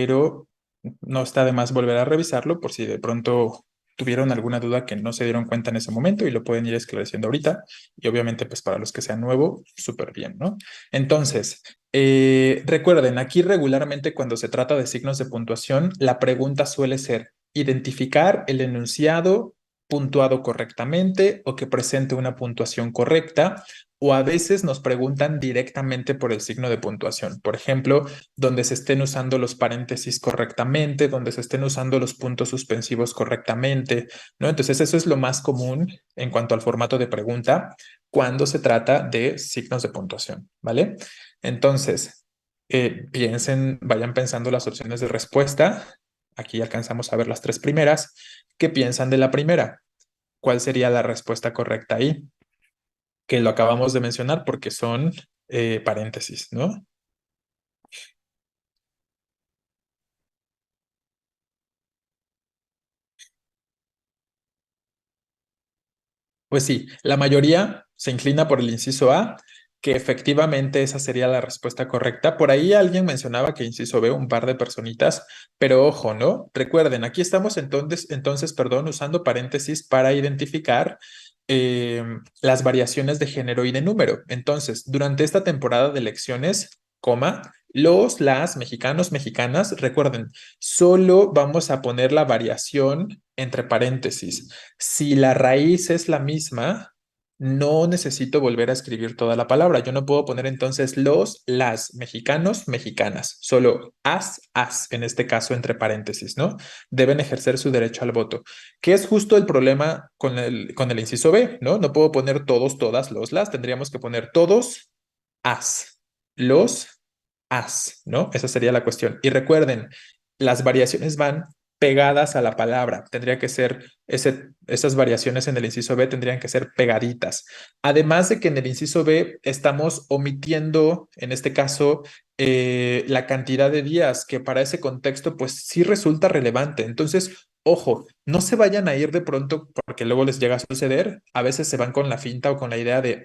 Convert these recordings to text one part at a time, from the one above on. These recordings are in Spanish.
pero no está de más volver a revisarlo por si de pronto tuvieron alguna duda que no se dieron cuenta en ese momento y lo pueden ir esclareciendo ahorita. Y obviamente, pues para los que sean nuevos, súper bien, ¿no? Entonces, recuerden, aquí regularmente cuando se trata de signos de puntuación, la pregunta suele ser identificar el enunciado puntuado correctamente o que presente una puntuación correcta, o a veces nos preguntan directamente por el signo de puntuación. Por ejemplo, donde se estén usando los paréntesis correctamente, donde se estén usando los puntos suspensivos correctamente, ¿no? Entonces, eso es lo más común en cuanto al formato de pregunta cuando se trata de signos de puntuación, ¿vale? Entonces, piensen, vayan pensando las opciones de respuesta. Aquí alcanzamos a ver las tres primeras. ¿Qué piensan de la primera? ¿Cuál sería la respuesta correcta ahí? Que lo acabamos de mencionar porque son paréntesis, ¿no? Pues sí, la mayoría se inclina por el inciso A, que efectivamente esa sería la respuesta correcta. Por ahí alguien mencionaba que inciso B, un par de personitas, pero ojo, ¿no? Recuerden, aquí estamos perdón, usando paréntesis para identificar las variaciones de género y de número. Entonces, durante esta temporada de elecciones, coma, las mexicanos, mexicanas, recuerden, solo vamos a poner la variación entre paréntesis. Si la raíz es la misma, no necesito volver a escribir toda la palabra. Yo no puedo poner entonces las, mexicanos, mexicanas. Solo as, en este caso, entre paréntesis, ¿no? Deben ejercer su derecho al voto, que es justo el problema con el inciso B, ¿no? No puedo poner todos, todas, las. Tendríamos que poner todos, as, los, as, ¿no? Esa sería la cuestión. Y recuerden, las variaciones van pegadas a la palabra. Tendría que ser esas variaciones en el inciso B tendrían que ser pegaditas. Además de que en el inciso B estamos omitiendo, en este caso, la cantidad de días, que para ese contexto, pues sí resulta relevante. Entonces, ojo, no se vayan a ir de pronto porque luego les llega a suceder. A veces se van con la finta o con la idea de,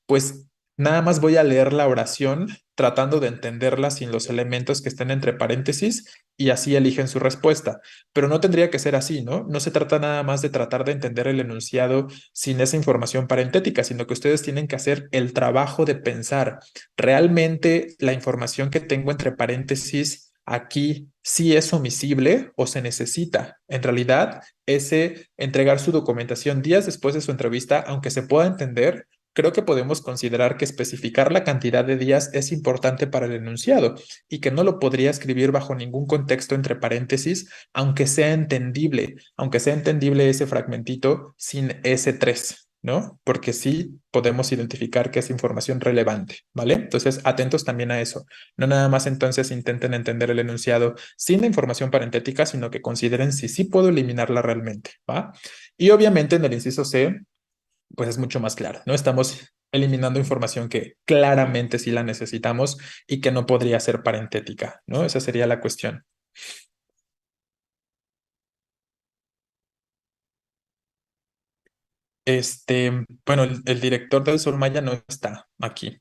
pues nada más voy a leer la oración tratando de entenderla sin los elementos que estén entre paréntesis y así eligen su respuesta. Pero no tendría que ser así, ¿no? No se trata nada más de tratar de entender el enunciado sin esa información parentética, sino que ustedes tienen que hacer el trabajo de pensar. ¿Realmente la información que tengo entre paréntesis aquí sí es omisible o se necesita? En realidad, ese entregar su documentación días después de su entrevista, aunque se pueda entender, creo que podemos considerar que especificar la cantidad de días es importante para el enunciado y que no lo podría escribir bajo ningún contexto entre paréntesis, aunque sea entendible ese fragmentito sin ese 3, ¿no? Porque sí podemos identificar que es información relevante, ¿vale? Entonces, atentos también a eso. No nada más entonces intenten entender el enunciado sin la información parentética, sino que consideren si sí puedo eliminarla realmente, ¿va? Y obviamente en el inciso C, pues es mucho más claro, ¿no? Estamos eliminando información que claramente sí la necesitamos y que no podría ser parentética, ¿no? Esa sería la cuestión. Bueno, el director del Sur Maya no está aquí,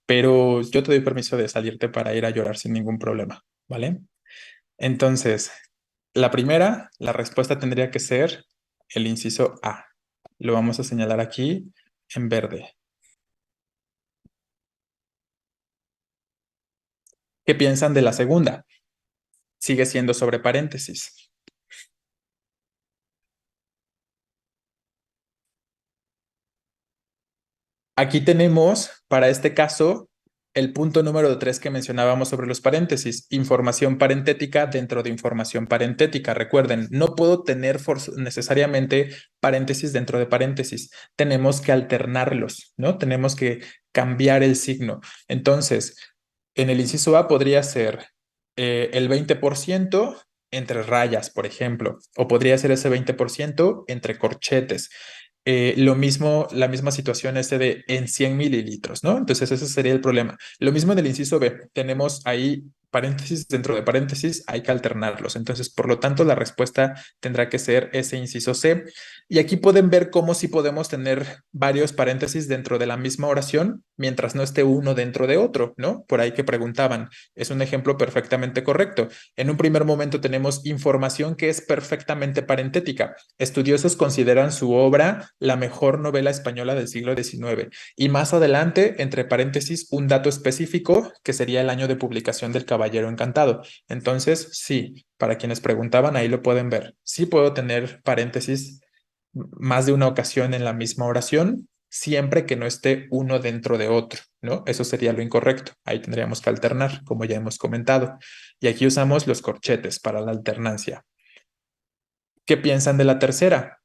pero yo te doy permiso de salirte para ir a llorar sin ningún problema, ¿vale? Entonces, la primera, la respuesta tendría que ser el inciso A. Lo vamos a señalar aquí en verde. ¿Qué piensan de la segunda? Sigue siendo sobre paréntesis. Aquí tenemos, para este caso, el punto número 3 que mencionábamos sobre los paréntesis, información parentética dentro de información parentética. Recuerden, no puedo tener necesariamente paréntesis dentro de paréntesis. Tenemos que alternarlos, ¿no? Tenemos que cambiar el signo. Entonces, en el inciso A podría ser el 20% entre rayas, por ejemplo, o podría ser ese 20% entre corchetes. Lo mismo, la misma situación este de en 100 mililitros, ¿no? Entonces ese sería el problema. Lo mismo en el inciso B. Tenemos ahí paréntesis dentro de paréntesis, hay que alternarlos. Entonces, por lo tanto, la respuesta tendrá que ser ese inciso C. Y aquí pueden ver cómo sí podemos tener varios paréntesis dentro de la misma oración, mientras no esté uno dentro de otro, ¿no? Por ahí que preguntaban. Es un ejemplo perfectamente correcto. En un primer momento tenemos información que es perfectamente parentética. Estudiosos consideran su obra la mejor novela española del siglo XIX. Y más adelante, entre paréntesis, un dato específico que sería el año de publicación del Caballero Encantado. Entonces, sí, para quienes preguntaban, ahí lo pueden ver. Sí puedo tener paréntesis más de una ocasión en la misma oración, siempre que no esté uno dentro de otro, ¿no? Eso sería lo incorrecto. Ahí tendríamos que alternar, como ya hemos comentado. Y aquí usamos los corchetes para la alternancia. ¿Qué piensan de la tercera?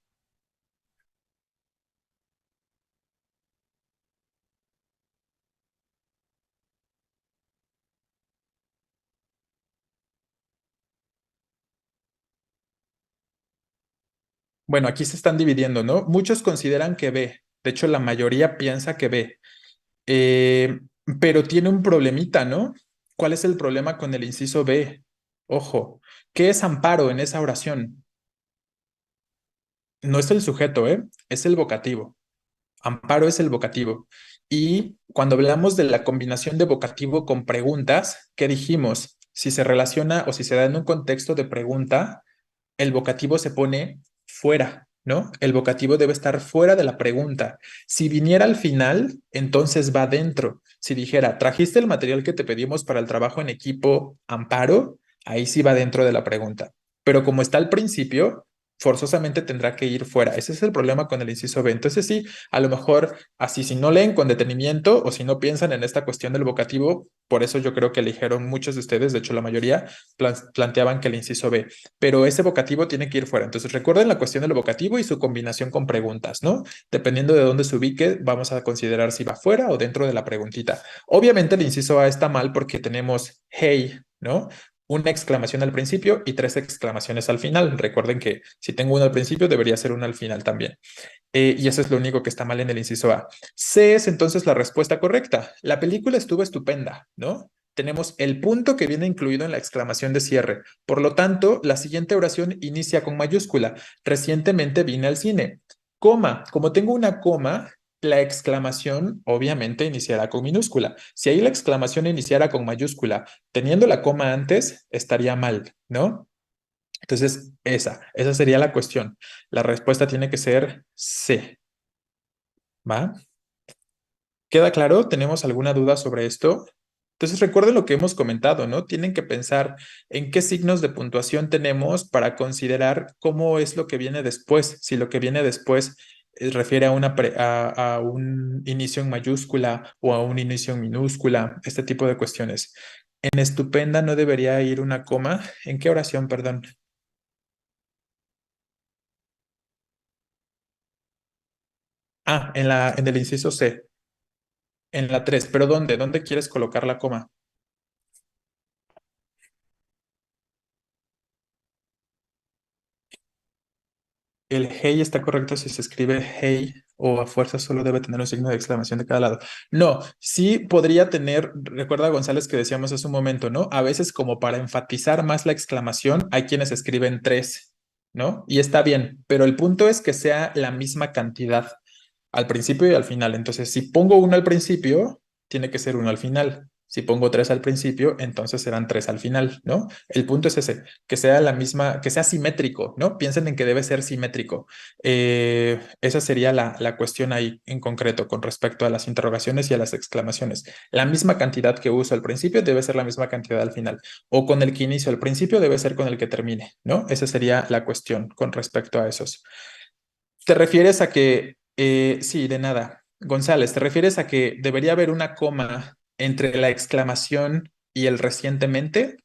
Bueno, aquí se están dividiendo, ¿no? Muchos consideran que B. De hecho, la mayoría piensa que B. Eh, pero tiene un problemita, ¿no? ¿Cuál es el problema con el inciso B? Ojo, ¿qué es amparo en esa oración? No es el sujeto, ¿eh? Es el vocativo. Amparo es el vocativo. Y cuando hablamos de la combinación de vocativo con preguntas, ¿qué dijimos? Si se relaciona o si se da en un contexto de pregunta, el vocativo se pone fuera, ¿no? El vocativo debe estar fuera de la pregunta. Si viniera al final, entonces va dentro. Si dijera, ¿trajiste el material que te pedimos para el trabajo en equipo, Amparo? Ahí sí va dentro de la pregunta. Pero como está al principio, forzosamente tendrá que ir fuera. Ese es el problema con el inciso B. Entonces sí, a lo mejor así si no leen con detenimiento o si no piensan en esta cuestión del vocativo, por eso yo creo que eligieron muchos de ustedes, de hecho la mayoría planteaban que el inciso B, pero ese vocativo tiene que ir fuera. Entonces recuerden la cuestión del vocativo y su combinación con preguntas, ¿no? Dependiendo de dónde se ubique, vamos a considerar si va fuera o dentro de la preguntita. Obviamente el inciso A está mal porque tenemos hey, ¿no? Una exclamación al principio y tres exclamaciones al final. Recuerden que si tengo una al principio, debería ser una al final también. Y eso es lo único que está mal en el inciso A. C es entonces la respuesta correcta. La película estuvo estupenda, ¿no? Tenemos el punto que viene incluido en la exclamación de cierre. Por lo tanto, la siguiente oración inicia con mayúscula. Recientemente vine al cine. Coma. Como tengo una coma, la exclamación obviamente iniciará con minúscula. Si ahí la exclamación iniciara con mayúscula, teniendo la coma antes, estaría mal, ¿no? Entonces, esa sería la cuestión. La respuesta tiene que ser C, ¿va? ¿Queda claro? ¿Tenemos alguna duda sobre esto? Entonces, recuerden lo que hemos comentado, ¿no? Tienen que pensar en qué signos de puntuación tenemos para considerar cómo es lo que viene después. Si lo que viene después refiere a, a un inicio en mayúscula o a un inicio en minúscula, este tipo de cuestiones. En estupenda no debería ir una coma. ¿En qué oración, perdón? Ah, en el inciso C. En la 3, pero ¿dónde? ¿Dónde quieres colocar la coma? El hey está correcto si se escribe hey o a fuerza solo debe tener un signo de exclamación de cada lado. No, sí podría tener, recuerda González que decíamos hace un momento, ¿no? A veces como para enfatizar más la exclamación, hay quienes escriben tres, ¿no? Y está bien, pero el punto es que sea la misma cantidad al principio y al final. Entonces, si pongo uno al principio, tiene que ser uno al final. Si pongo tres al principio, entonces serán tres al final, ¿no? El punto es ese, que sea la misma, que sea simétrico, ¿no? Piensen en que debe ser simétrico. Esa sería la cuestión ahí en concreto con respecto a las interrogaciones y a las exclamaciones. La misma cantidad que uso al principio debe ser la misma cantidad al final. O con el que inicio al principio debe ser con el que termine, ¿no? Esa sería la cuestión con respecto a esos. ¿Te refieres a que, sí, de nada, González, ¿te refieres a que debería haber una coma entre la exclamación y el recientemente?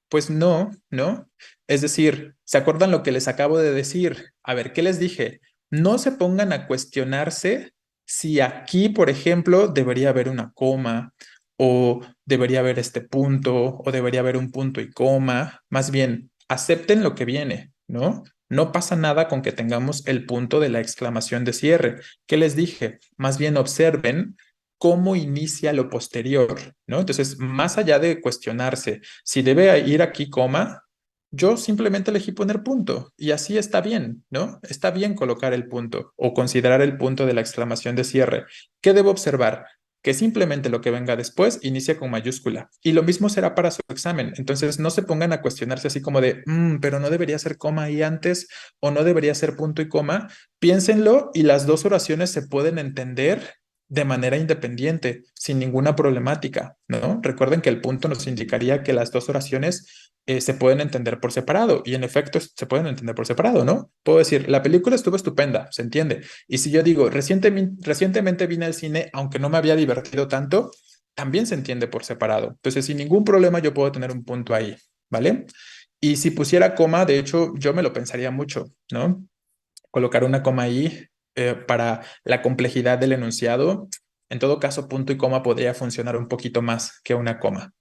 Pues no, ¿no? Es decir, ¿se acuerdan lo que les acabo de decir? A ver, ¿qué les dije? No se pongan a cuestionarse si aquí, por ejemplo, debería haber una coma o debería haber este punto o debería haber un punto y coma. Más bien, acepten lo que viene, ¿no? No pasa nada con que tengamos el punto de la exclamación de cierre. ¿Qué les dije? Más bien observen cómo inicia lo posterior, ¿no? Entonces, más allá de cuestionarse si debe ir aquí coma, yo simplemente elegí poner punto y así está bien, ¿no? Está bien colocar el punto o considerar el punto de la exclamación de cierre. ¿Qué debo observar? Que simplemente lo que venga después inicia con mayúscula. Y lo mismo será para su examen. Entonces, no se pongan a cuestionarse así como de, pero no debería ser coma ahí antes o no debería ser punto y coma. Piénsenlo y las dos oraciones se pueden entender de manera independiente, sin ninguna problemática, ¿no? Recuerden que el punto nos indicaría que las dos oraciones se pueden entender por separado y en efecto se pueden entender por separado, ¿no? Puedo decir, la película estuvo estupenda, se entiende. Y si yo digo, recientemente vine al cine, aunque no me había divertido tanto, también se entiende por separado. Entonces, sin ningún problema yo puedo tener un punto ahí, ¿vale? Y si pusiera coma, de hecho, yo me lo pensaría mucho, ¿no? Colocar una coma ahí para la complejidad del enunciado. En todo caso, punto y coma podría funcionar un poquito más que una coma.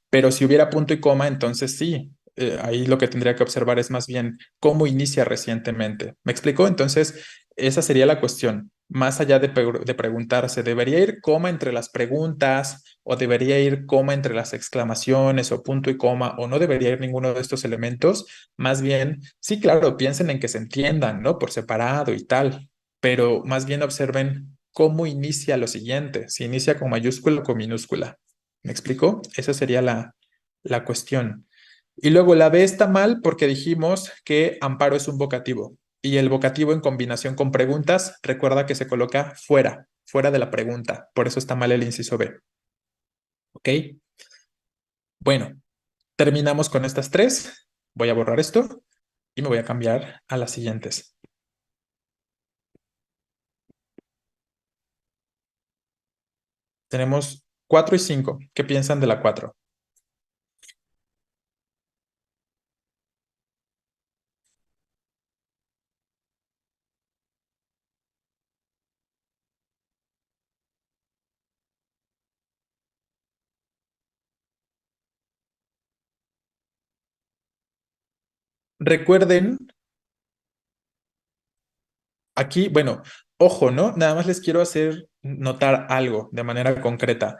Pero si hubiera punto y coma, entonces sí, ahí lo que tendría que observar es más bien cómo inicia recientemente. ¿Me explico? Entonces, esa sería la cuestión. Más allá de preguntarse, ¿debería ir coma entre las preguntas o debería ir coma entre las exclamaciones o punto y coma o no debería ir ninguno de estos elementos? Más bien, sí, claro, piensen en que se entiendan, ¿no? Por separado y tal, pero más bien observen cómo inicia lo siguiente, si inicia con mayúscula o con minúscula. ¿Me explico? Esa sería la cuestión. Y luego la B está mal porque dijimos que amparo es un vocativo y el vocativo en combinación con preguntas, recuerda que se coloca fuera de la pregunta. Por eso está mal el inciso B. ¿Ok? Bueno, terminamos con estas tres. Voy a borrar esto y me voy a cambiar a las siguientes. Tenemos 4 y 5. ¿Qué piensan de la 4? Recuerden, aquí, bueno, ojo, ¿no? Nada más les quiero hacer notar algo de manera concreta.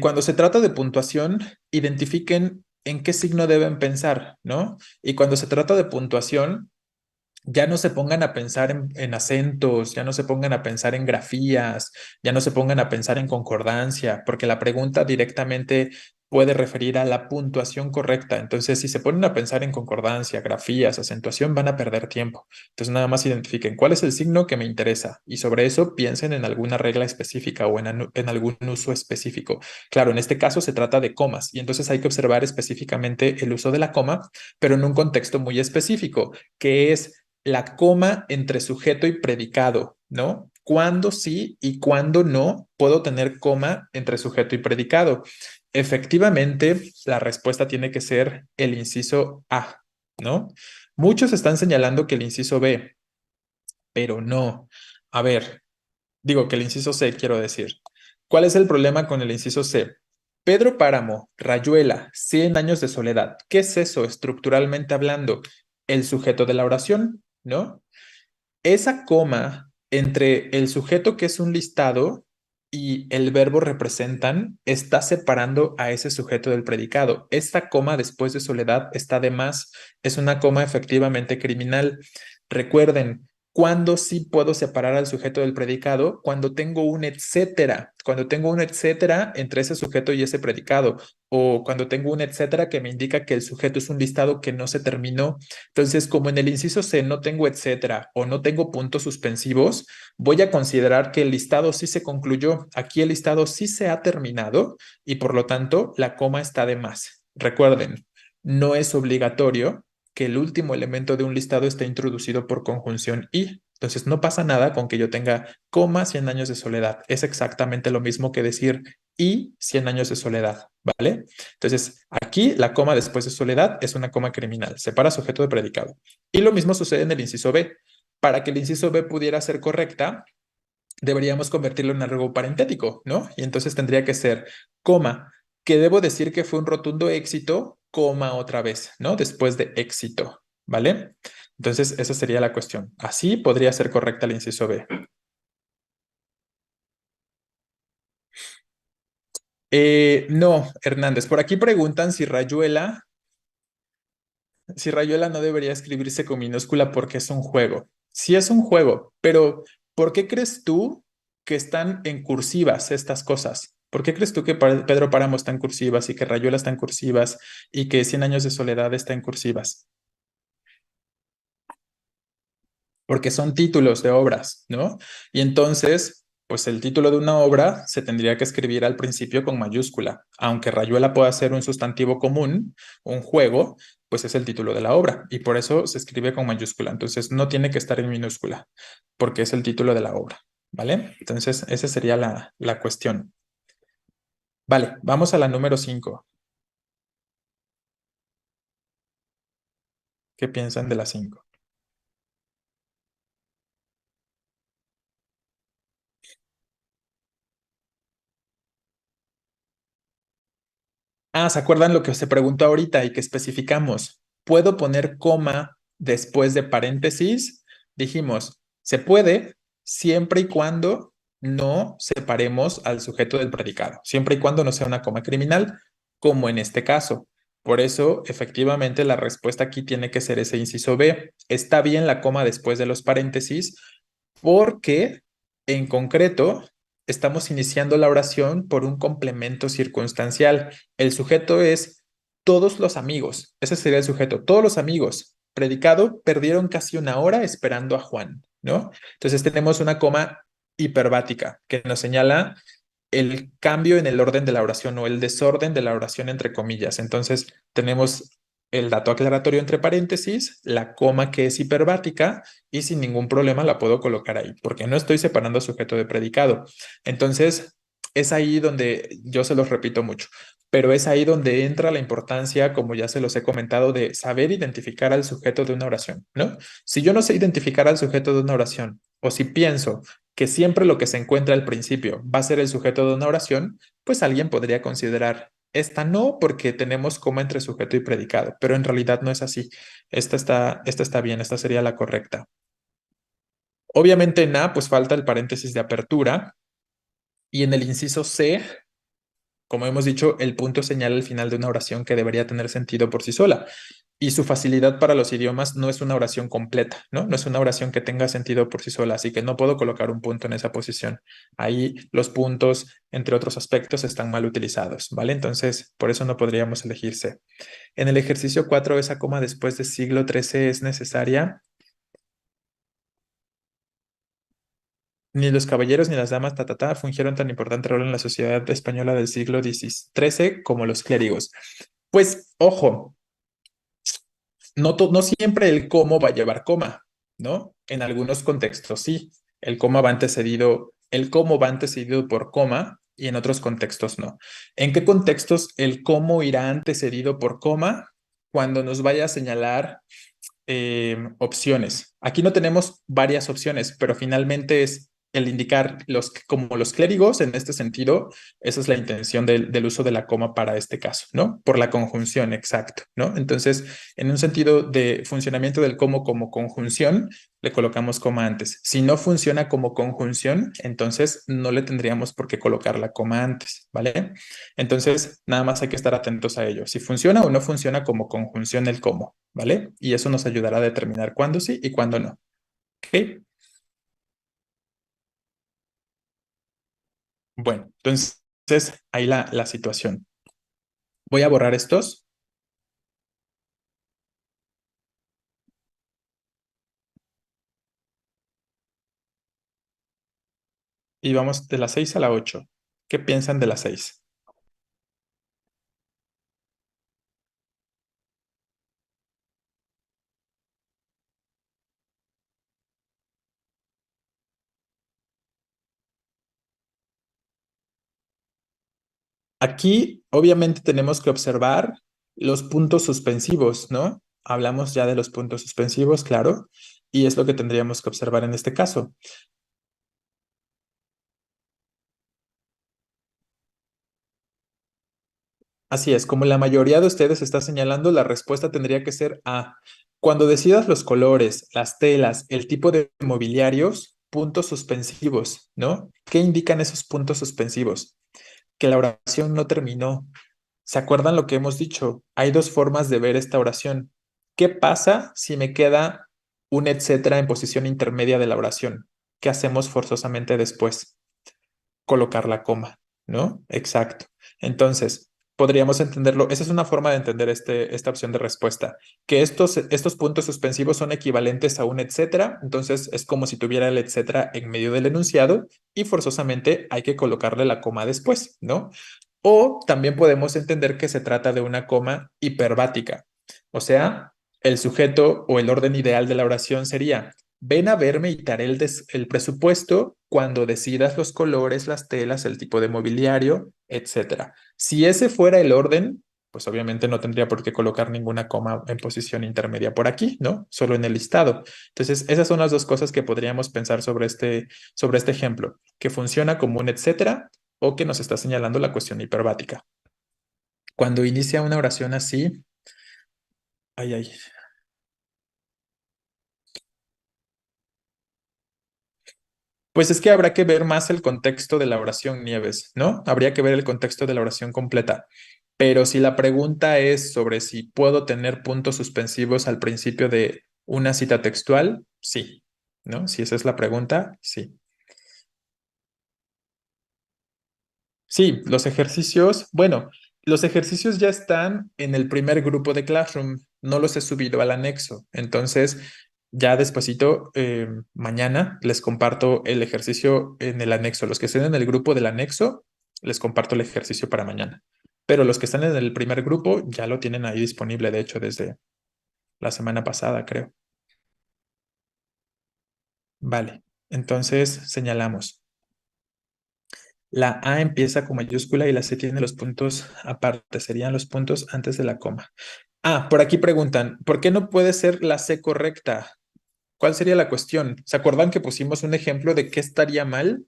Cuando se trata de puntuación, identifiquen en qué signo deben pensar, ¿no? Y cuando se trata de puntuación, ya no se pongan a pensar en acentos, ya no se pongan a pensar en grafías, ya no se pongan a pensar en concordancia, porque la pregunta directamente puede referir a la puntuación correcta. Entonces, si se ponen a pensar en concordancia, grafías, acentuación, van a perder tiempo. Entonces, nada más identifiquen cuál es el signo que me interesa y sobre eso piensen en alguna regla específica o en algún uso específico. Claro, en este caso se trata de comas y entonces hay que observar específicamente el uso de la coma, pero en un contexto muy específico, que es la coma entre sujeto y predicado, ¿no? ¿Cuándo sí y cuándo no puedo tener coma entre sujeto y predicado? Efectivamente, la respuesta tiene que ser el inciso A, ¿no? Muchos están señalando que el inciso B, pero no. A ver, digo que el inciso C, quiero decir. ¿Cuál es el problema con el inciso C? Pedro Páramo, Rayuela, 100 años de soledad. ¿Qué es eso estructuralmente hablando? El sujeto de la oración, ¿no? Esa coma entre el sujeto que es un listado y el verbo representan está separando a ese sujeto del predicado. Esta coma después de soledad está de más, es una coma efectivamente criminal. Recuerden, ¿cuándo sí puedo separar al sujeto del predicado? Cuando tengo un etcétera, cuando tengo un etcétera entre ese sujeto y ese predicado, o cuando tengo un etcétera que me indica que el sujeto es un listado que no se terminó. Entonces, como en el inciso C no tengo etcétera o no tengo puntos suspensivos, voy a considerar que el listado sí se concluyó. Aquí el listado sí se ha terminado y por lo tanto la coma está de más. Recuerden, no es obligatorio que el último elemento de un listado esté introducido por conjunción y. Entonces, no pasa nada con que yo tenga coma 100 años de soledad. Es exactamente lo mismo que decir y 100 años de soledad, ¿vale? Entonces, aquí la coma después de soledad es una coma criminal, separa sujeto de predicado. Y lo mismo sucede en el inciso B. Para que el inciso B pudiera ser correcta, deberíamos convertirlo en algo parentético, ¿no? Y entonces tendría que ser coma, que debo decir que fue un rotundo éxito, coma otra vez, ¿no? Después de éxito, ¿vale? Entonces, esa sería la cuestión. Así podría ser correcta el inciso B. No, Hernández, por aquí preguntan si Rayuela no debería escribirse con minúscula porque es un juego. Sí es un juego, pero ¿por qué crees tú que están en cursivas estas cosas? ¿Por qué crees tú que Pedro Páramo está en cursivas y que Rayuela está en cursivas y que Cien años de soledad está en cursivas? Porque son títulos de obras, ¿no? Y entonces, pues el título de una obra se tendría que escribir al principio con mayúscula. Aunque Rayuela pueda ser un sustantivo común, un juego, pues es el título de la obra y por eso se escribe con mayúscula. Entonces no tiene que estar en minúscula, porque es el título de la obra, ¿vale? Entonces esa sería la cuestión. Vale, vamos a la número 5. ¿Qué piensan de la 5? Ah, ¿se acuerdan lo que se preguntó ahorita y que especificamos? ¿Puedo poner coma después de paréntesis? Dijimos, se puede siempre y cuando no separemos al sujeto del predicado, siempre y cuando no sea una coma criminal, como en este caso. Por eso, efectivamente, la respuesta aquí tiene que ser ese inciso B. Está bien la coma después de los paréntesis porque, en concreto, estamos iniciando la oración por un complemento circunstancial. El sujeto es todos los amigos. Ese sería el sujeto. Todos los amigos. Predicado, perdieron casi una hora esperando a Juan, ¿no? Entonces tenemos una coma hiperbática que nos señala el cambio en el orden de la oración o el desorden de la oración entre comillas. Entonces tenemos el dato aclaratorio entre paréntesis, la coma que es hiperbática y sin ningún problema la puedo colocar ahí, porque no estoy separando sujeto de predicado. Entonces, es ahí donde yo se los repito mucho, pero es ahí donde entra la importancia, como ya se los he comentado, de saber identificar al sujeto de una oración, ¿no? Si yo no sé identificar al sujeto de una oración, o si pienso que siempre lo que se encuentra al principio va a ser el sujeto de una oración, pues alguien podría considerar esta no porque tenemos coma entre sujeto y predicado, pero en realidad no es así. Esta está bien, esta sería la correcta. Obviamente en A, pues falta el paréntesis de apertura y en el inciso C, como hemos dicho, el punto señala el final de una oración que debería tener sentido por sí sola. Y su facilidad para los idiomas no es una oración completa, ¿no? No es una oración que tenga sentido por sí sola, así que no puedo colocar un punto en esa posición. Ahí los puntos, entre otros aspectos, están mal utilizados, ¿vale? Entonces, por eso no podríamos elegirse. En el ejercicio 4, esa coma después de siglo XIII es necesaria. Ni los caballeros ni las damas, fungieron tan importante rol en la sociedad española del siglo XIII como los clérigos. Pues, ojo, no siempre el cómo va a llevar coma, ¿no? En algunos contextos sí, el cómo va antecedido por coma y en otros contextos no. ¿En qué contextos el cómo irá antecedido por coma? Cuando nos vaya a señalar opciones. Aquí no tenemos varias opciones, pero finalmente es el indicar como los clérigos en este sentido, esa es la intención del uso de la coma para este caso, ¿no? Por la conjunción, exacto, ¿no? Entonces, en un sentido de funcionamiento del como conjunción, le colocamos coma antes. Si no funciona como conjunción, entonces no le tendríamos por qué colocar la coma antes, ¿vale? Entonces, nada más hay que estar atentos a ello. Si funciona o no funciona como conjunción el cómo, ¿vale? Y eso nos ayudará a determinar cuándo sí y cuándo no. ¿Ok? Bueno, entonces ahí la situación. Voy a borrar estos y vamos de la 6 a la 8. ¿Qué piensan de la 6? Aquí, obviamente, tenemos que observar los puntos suspensivos, ¿no? Hablamos ya de los puntos suspensivos, claro, y es lo que tendríamos que observar en este caso. Así es, como la mayoría de ustedes está señalando, la respuesta tendría que ser A. Cuando decidas los colores, las telas, el tipo de mobiliarios, puntos suspensivos, ¿no? ¿Qué indican esos puntos suspensivos? que la oración no terminó. ¿Se acuerdan lo que hemos dicho? Hay dos formas de ver esta oración. ¿Qué pasa si me queda un etcétera en posición intermedia de la oración? ¿Qué hacemos forzosamente después? Colocar la coma, ¿no? Exacto. Entonces, podríamos entenderlo. Esa es una forma de entender esta opción de respuesta, que estos puntos suspensivos son equivalentes a un etcétera. Entonces, es como si tuviera el etcétera en medio del enunciado y forzosamente hay que colocarle la coma después, ¿no? O también podemos entender que se trata de una coma hiperbática. O sea, el sujeto o el orden ideal de la oración sería: ven a verme y te haré el presupuesto cuando decidas los colores, las telas, el tipo de mobiliario, etcétera. Si ese fuera el orden, pues obviamente no tendría por qué colocar ninguna coma en posición intermedia por aquí, ¿no? Solo en el listado. Entonces, esas son las dos cosas que podríamos pensar sobre este ejemplo, que funciona como un etcétera o que nos está señalando la cuestión hiperbática. Cuando inicia una oración así, ay, ay, pues es que habrá que ver más el contexto de la oración, Nieves, ¿no? Habría que ver el contexto de la oración completa. Pero si la pregunta es sobre si puedo tener puntos suspensivos al principio de una cita textual, sí, ¿no? Si esa es la pregunta, sí. Sí, los ejercicios, bueno, los ejercicios ya están en el primer grupo de Classroom, no los he subido al anexo. Entonces, ya despuesito, mañana les comparto el ejercicio en el anexo. Los que estén en el grupo del anexo, les comparto el ejercicio para mañana. Pero los que están en el primer grupo ya lo tienen ahí disponible, de hecho, desde la semana pasada, creo. Vale, entonces señalamos. La A empieza con mayúscula y la C tiene los puntos aparte, serían los puntos antes de la coma. Ah, por aquí preguntan, ¿por qué no puede ser la C correcta? ¿Cuál sería la cuestión? ¿Se acuerdan que pusimos un ejemplo de qué estaría mal?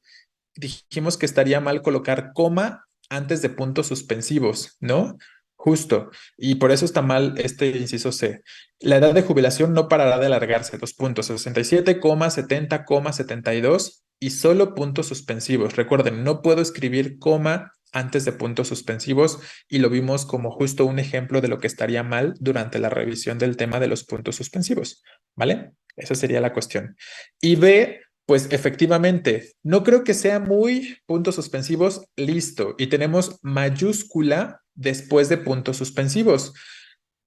Dijimos que estaría mal colocar coma antes de puntos suspensivos, ¿no? Justo. Y por eso está mal este inciso C. La edad de jubilación no parará de alargarse. Dos puntos: 67, 70, 72 y solo puntos suspensivos. Recuerden, no puedo escribir coma antes de puntos suspensivos y lo vimos como justo un ejemplo de lo que estaría mal durante la revisión del tema de los puntos suspensivos, ¿vale? Esa sería la cuestión. Y B, pues efectivamente, no creo que sea muy puntos suspensivos, listo. Y tenemos mayúscula después de puntos suspensivos.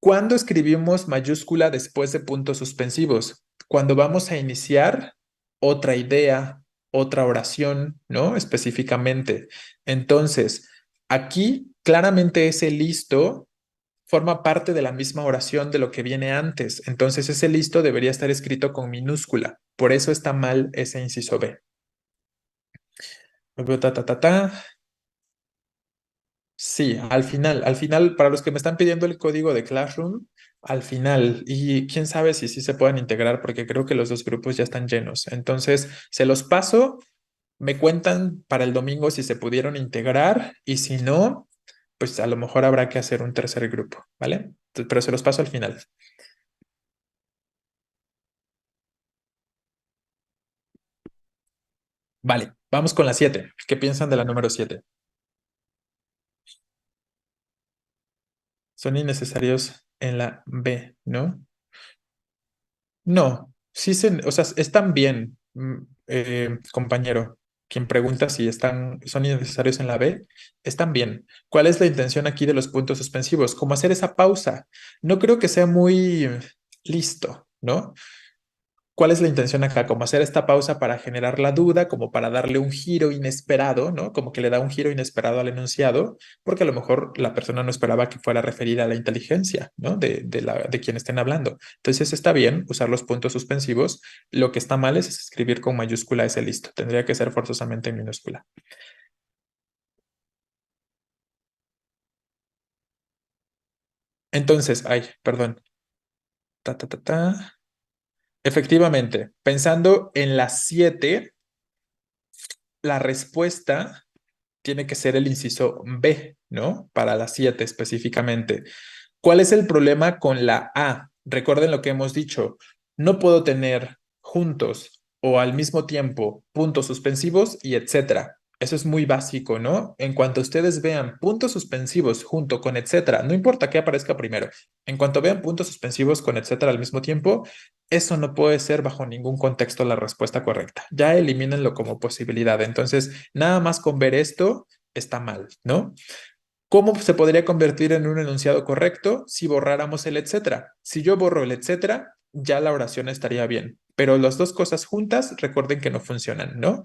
¿Cuándo escribimos mayúscula después de puntos suspensivos? Cuando vamos a iniciar otra idea, otra oración, ¿no? Específicamente. Entonces, aquí claramente ese listo forma parte de la misma oración de lo que viene antes. Entonces ese listo debería estar escrito con minúscula. Por eso está mal ese inciso B. Luego, ta, ta, ta, ta. Sí, al final, para los que me están pidiendo el código de Classroom, al final, y quién sabe si sí se puedan integrar, porque creo que los dos grupos ya están llenos. Entonces, se los paso, me cuentan para el domingo si se pudieron integrar, y si no, pues a lo mejor habrá que hacer un tercer grupo, ¿vale? Pero se los paso al final. Vale, vamos con la 7. ¿Qué piensan de la número 7? Son innecesarios en la B, ¿no? No, sí o sea, están bien, compañero. Quien pregunta si son innecesarios en la B, están bien. ¿Cuál es la intención aquí de los puntos suspensivos? ¿Cómo hacer esa pausa? No creo que sea muy listo, ¿no? ¿Cuál es la intención acá? Como hacer esta pausa para generar la duda, como para darle un giro inesperado, ¿no? Como que le da un giro inesperado al enunciado, porque a lo mejor la persona no esperaba que fuera referida a la inteligencia, ¿no? De quien estén hablando. Entonces está bien usar los puntos suspensivos. Lo que está mal es escribir con mayúscula ese listo. Tendría que ser forzosamente en minúscula. Entonces, ay, perdón. Ta, ta, ta, ta. Efectivamente, pensando en las 7, la respuesta tiene que ser el inciso B, ¿no? Para la 7 específicamente. ¿Cuál es el problema con la A? Recuerden lo que hemos dicho. No puedo tener juntos o al mismo tiempo puntos suspensivos y etcétera. Eso es muy básico, ¿no? En cuanto ustedes vean puntos suspensivos junto con etcétera, no importa qué aparezca primero, en cuanto vean puntos suspensivos con etcétera al mismo tiempo, eso no puede ser bajo ningún contexto la respuesta correcta. Ya elimínenlo como posibilidad. Entonces, nada más con ver esto está mal, ¿no? ¿Cómo se podría convertir en un enunciado correcto si borráramos el etcétera? Si yo borro el etcétera, ya la oración estaría bien. Pero las dos cosas juntas, recuerden que no funcionan, ¿no?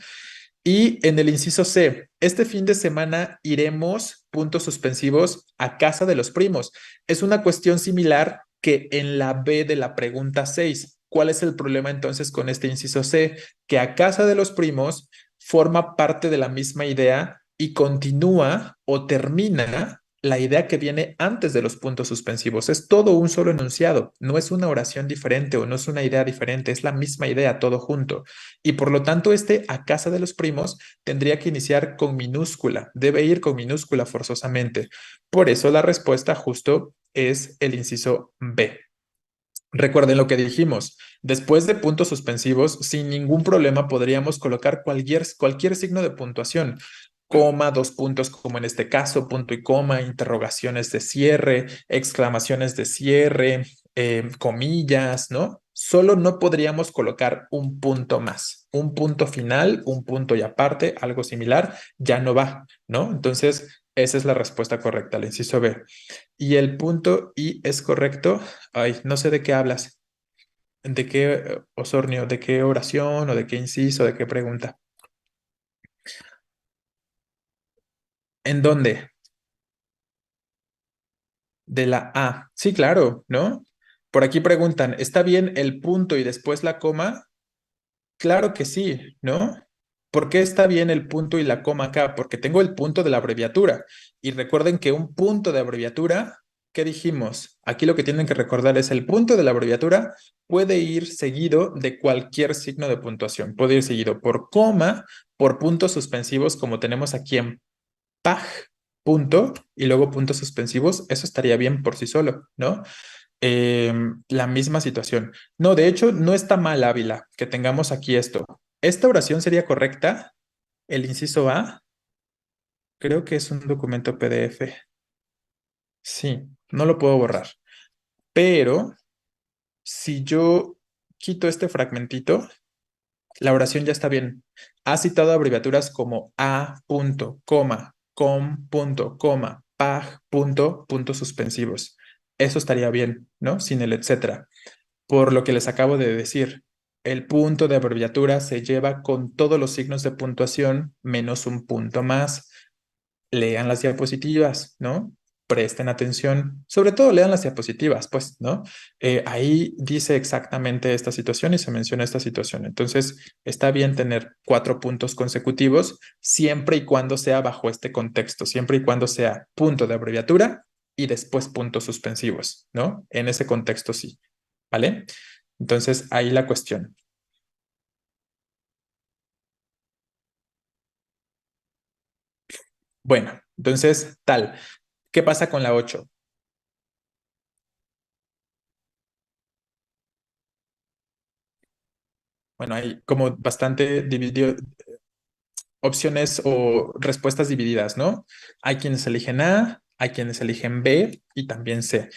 Y en el inciso C, este fin de semana iremos, puntos suspensivos, a casa de los primos. Es una cuestión similar que en la B de la pregunta 6. ¿Cuál es el problema entonces con este inciso C? Que a casa de los primos forma parte de la misma idea y continúa o termina la idea que viene antes de los puntos suspensivos. Es todo un solo enunciado, no es una oración diferente o no es una idea diferente, es la misma idea todo junto. Y por lo tanto, este a casa de los primos tendría que iniciar con minúscula, debe ir con minúscula forzosamente. Por eso la respuesta justo es el inciso B. Recuerden lo que dijimos. Después de puntos suspensivos, sin ningún problema podríamos colocar cualquier signo de puntuación. Coma, dos puntos, como en este caso, punto y coma, interrogaciones de cierre, exclamaciones de cierre, comillas, ¿no? Solo no podríamos colocar un punto más. Un punto final, un punto y aparte, algo similar, ya no va, ¿no? Entonces, esa es la respuesta correcta, el inciso B. Y el punto I es correcto. Ay, no sé de qué hablas. ¿De qué, Osornio? ¿De qué oración o de qué inciso, de qué pregunta? ¿En dónde? De la A. Sí, claro, ¿no? Por aquí preguntan, ¿está bien el punto y después la coma? Claro que sí, ¿no? ¿Por qué está bien el punto y la coma acá? Porque tengo el punto de la abreviatura. Y recuerden que un punto de abreviatura, ¿qué dijimos? Aquí lo que tienen que recordar es el punto de la abreviatura puede ir seguido de cualquier signo de puntuación. Puede ir seguido por coma, por puntos suspensivos, como tenemos aquí en paj, punto, y luego puntos suspensivos. Eso estaría bien por sí solo, ¿no? La misma situación. No, de hecho, no está mal, Ávila, que tengamos aquí esto. ¿Esta oración sería correcta? El inciso A, creo que es un documento PDF. Sí, no lo puedo borrar. Pero si yo quito este fragmentito, la oración ya está bien. Ha citado abreviaturas como A, punto, coma, com, punto, coma, pag, punto, puntos suspensivos. Eso estaría bien, ¿no? Sin el etcétera. Por lo que les acabo de decir, el punto de abreviatura se lleva con todos los signos de puntuación menos un punto más. Lean las diapositivas, ¿no? Presten atención, sobre todo lean las diapositivas, pues, ¿no? Ahí dice exactamente esta situación y se menciona esta situación. Entonces, está bien tener 4 puntos consecutivos siempre y cuando sea bajo este contexto, siempre y cuando sea punto de abreviatura y después puntos suspensivos, ¿no? En ese contexto sí, ¿vale? Entonces, ahí la cuestión. Bueno, entonces, tal. ¿Qué pasa con la 8? Bueno, hay como bastante dividido, opciones o respuestas divididas, ¿no? Hay quienes eligen A, hay quienes eligen B y también C.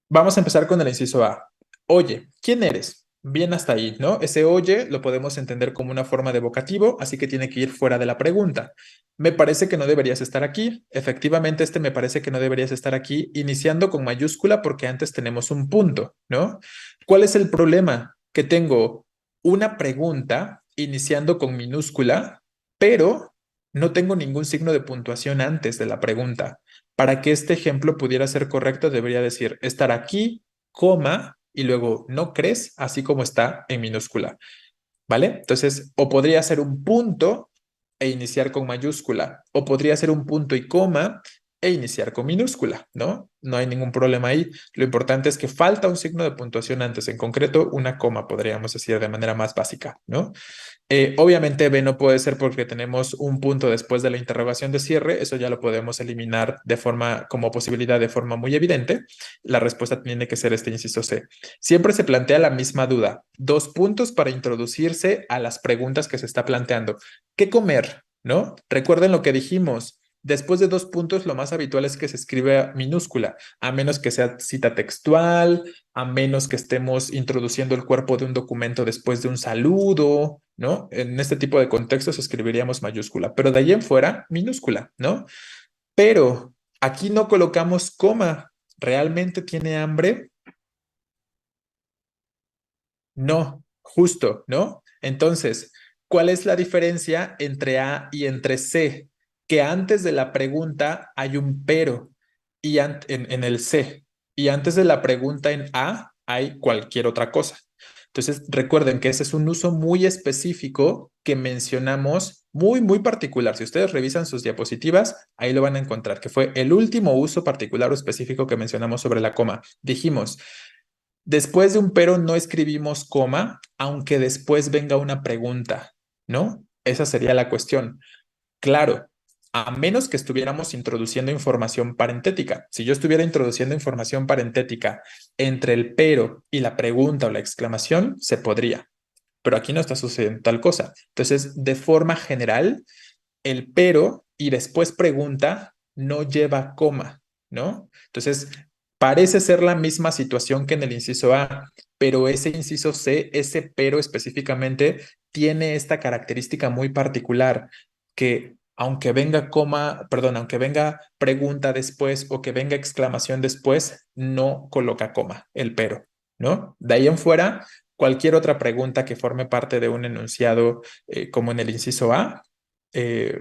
Vamos a empezar con el inciso A. Oye, ¿quién eres? Bien hasta ahí, ¿no? Ese oye lo podemos entender como una forma de vocativo, así que tiene que ir fuera de la pregunta. Me parece que no deberías estar aquí. Efectivamente, este me parece que no deberías estar aquí, iniciando con mayúscula porque antes tenemos un punto, ¿no? ¿Cuál es el problema? Que tengo una pregunta iniciando con minúscula, pero no tengo ningún signo de puntuación antes de la pregunta. Para que este ejemplo pudiera ser correcto, debería decir estar aquí, coma, y luego no crees, así como está en minúscula, ¿vale? Entonces, o podría ser un punto e iniciar con mayúscula, o podría ser un punto y coma e iniciar con minúscula, ¿no? No hay ningún problema ahí. Lo importante es que falta un signo de puntuación antes, en concreto una coma, podríamos decir de manera más básica, ¿no? Obviamente B no puede ser porque tenemos un punto después de la interrogación de cierre, eso ya lo podemos eliminar de forma, como posibilidad de forma muy evidente. La respuesta tiene que ser este inciso C. Siempre se plantea la misma duda. 2 puntos para introducirse a las preguntas que se está planteando. ¿Qué comer? ¿no? Recuerden lo que dijimos. Después de dos puntos, lo más habitual es que se escribe minúscula, a menos que sea cita textual, a menos que estemos introduciendo el cuerpo de un documento después de un saludo, ¿no? En este tipo de contextos escribiríamos mayúscula, pero de ahí en fuera, minúscula, ¿no? Pero aquí no colocamos coma. ¿Realmente tiene hambre? No, justo, ¿no? Entonces, ¿cuál es la diferencia entre A y entre C? Que antes de la pregunta hay un pero y en el C, y antes de la pregunta en A hay cualquier otra cosa. Entonces, recuerden que ese es un uso muy específico que mencionamos, muy particular. Si ustedes revisan sus diapositivas, ahí lo van a encontrar, que fue el último uso particular o específico que mencionamos sobre la coma. Dijimos, después de un pero no escribimos coma, aunque después venga una pregunta, ¿no? Esa sería la cuestión. Claro, a menos que estuviéramos introduciendo información parentética. Si yo estuviera introduciendo información parentética entre el pero y la pregunta o la exclamación, se podría, pero aquí no está sucediendo tal cosa. Entonces, de forma general, el pero y después pregunta no lleva coma, ¿no? Entonces, parece ser la misma situación que en el inciso A, pero ese inciso C, ese pero específicamente, tiene esta característica muy particular que aunque venga coma, perdón, aunque venga pregunta después o que venga exclamación después, no coloca coma, el pero, ¿no? De ahí en fuera, cualquier otra pregunta que forme parte de un enunciado, como en el inciso A, eh,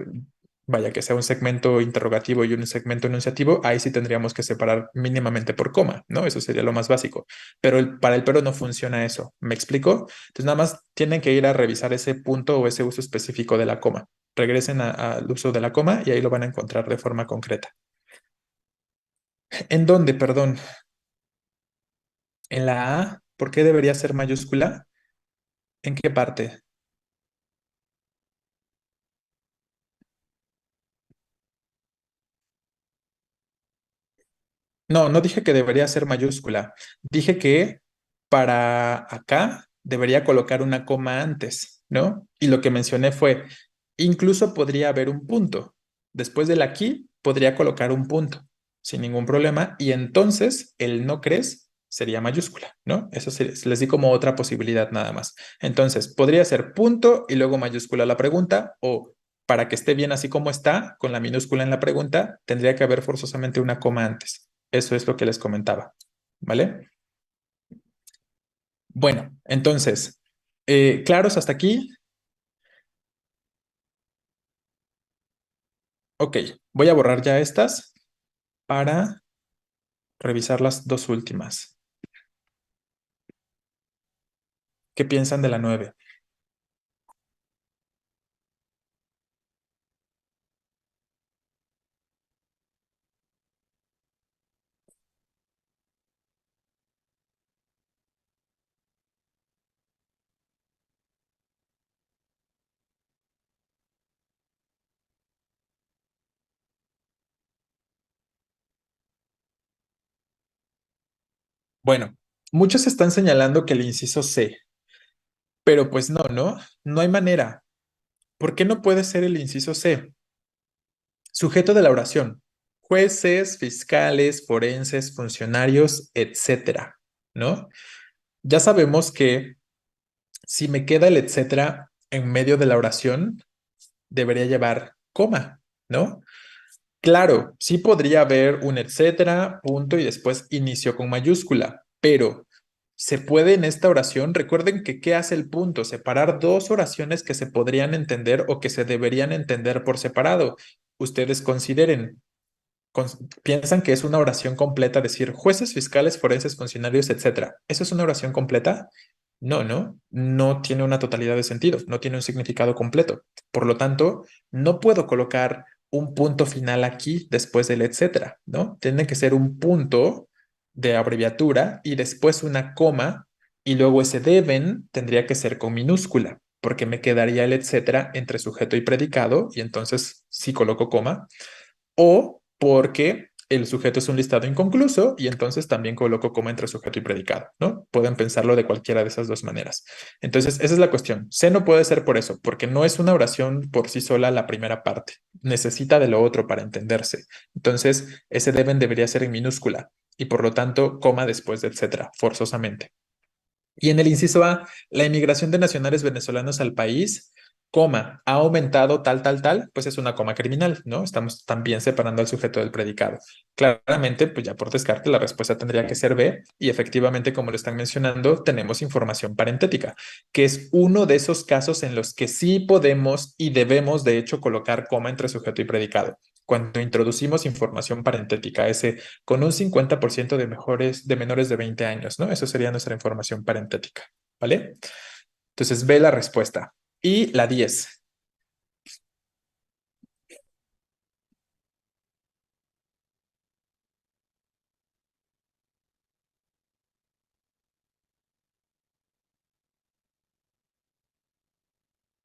vaya, que sea un segmento interrogativo y un segmento enunciativo, ahí sí tendríamos que separar mínimamente por coma, ¿no? Eso sería lo más básico. Pero para el pero no funciona eso. ¿Me explico? Entonces nada más tienen que ir a revisar ese punto o ese uso específico de la coma. Regresen al uso de la coma y ahí lo van a encontrar de forma concreta. ¿En dónde, perdón? ¿En la A? ¿Por qué debería ser mayúscula? ¿En qué parte? No, no dije que debería ser mayúscula. Dije que para acá debería colocar una coma antes, ¿no? Y lo que mencioné fue, incluso podría haber un punto. Después del aquí, podría colocar un punto sin ningún problema. Y entonces el no crees sería mayúscula, ¿no? Eso les di como otra posibilidad nada más. Entonces, podría ser punto y luego mayúscula la pregunta, o para que esté bien así como está, con la minúscula en la pregunta, tendría que haber forzosamente una coma antes. Eso es lo que les comentaba, ¿vale? Bueno, entonces, ¿claros hasta aquí? Ok, voy a borrar ya estas para revisar las dos últimas. ¿Qué piensan de la 9? Bueno, muchos están señalando que el inciso C, pero pues no, ¿no? No hay manera. ¿Por qué no puede ser el inciso C? Sujeto de la oración. Jueces, fiscales, forenses, funcionarios, etcétera, ¿no? Ya sabemos que si me queda el etcétera en medio de la oración, debería llevar coma, ¿no? Claro, sí podría haber un etcétera, punto y después inicio con mayúscula, pero se puede en esta oración, recuerden que ¿qué hace el punto? Separar dos oraciones que se podrían entender o que se deberían entender por separado. Ustedes consideren, piensan que es una oración completa decir jueces, fiscales, forenses, funcionarios, etcétera. ¿Eso es una oración completa? No, no, no tiene una totalidad de sentido, no tiene un significado completo. Por lo tanto, no puedo colocar un punto final aquí después del etcétera, ¿no? Tiene que ser un punto de abreviatura y después una coma y luego ese deben tendría que ser con minúscula, porque me quedaría el etcétera entre sujeto y predicado y entonces sí coloco coma, o porque el sujeto es un listado inconcluso y entonces también coloco coma entre sujeto y predicado, ¿no? Pueden pensarlo de cualquiera de esas dos maneras. Entonces, esa es la cuestión. C no puede ser por eso, porque no es una oración por sí sola la primera parte. Necesita de lo otro para entenderse. Entonces, ese deben debería ser en minúscula y por lo tanto, coma después de etcétera, forzosamente. Y en el inciso A, la inmigración de nacionales venezolanos al país, coma, ha aumentado tal, pues es una coma criminal, ¿no? Estamos también separando al sujeto del predicado. Claramente, pues ya por descarte, la respuesta tendría que ser B, y efectivamente, como lo están mencionando, tenemos información parentética, que es uno de esos casos en los que sí podemos y debemos, de hecho, colocar coma entre sujeto y predicado. Cuando introducimos información parentética, ese con un 50% de menores de 20 años, ¿no? Eso sería nuestra información parentética, ¿vale? Entonces, ve la respuesta. Y la 10.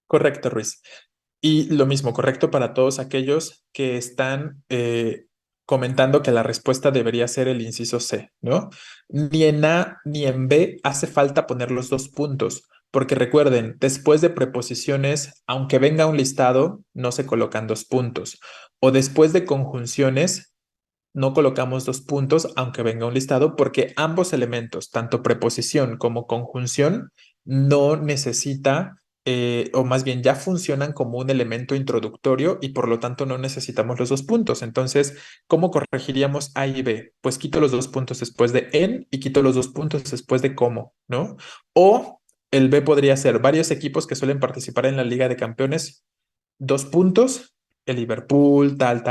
Correcto, Ruiz. Y lo mismo, correcto para todos aquellos que están comentando que la respuesta debería ser el inciso C, ¿no? Ni en A ni en B hace falta poner los dos puntos, porque recuerden, después de preposiciones, aunque venga un listado, no se colocan dos puntos. O después de conjunciones, no colocamos dos puntos, aunque venga un listado, porque ambos elementos, tanto preposición como conjunción, no necesita, o más bien ya funcionan como un elemento introductorio y por lo tanto no necesitamos los dos puntos. Entonces, ¿cómo corregiríamos A y B? Pues quito los dos puntos después de en y quito los dos puntos después de cómo, ¿no? O el B podría ser varios equipos que suelen participar en la Liga de Campeones, dos puntos, el Liverpool, tal,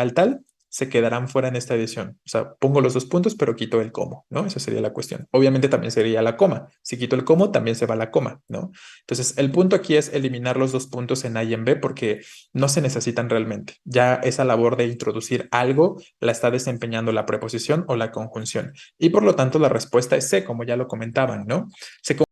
se quedarán fuera en esta edición. O sea, pongo los dos puntos, pero quito el cómo, ¿no? Esa sería la cuestión. Obviamente también sería la coma. Si quito el cómo, también se va la coma, ¿no? Entonces, el punto aquí es eliminar los dos puntos en A y en B porque no se necesitan realmente. Ya esa labor de introducir algo la está desempeñando la preposición o la conjunción. Y por lo tanto, la respuesta es C, como ya lo comentaban, ¿no? Se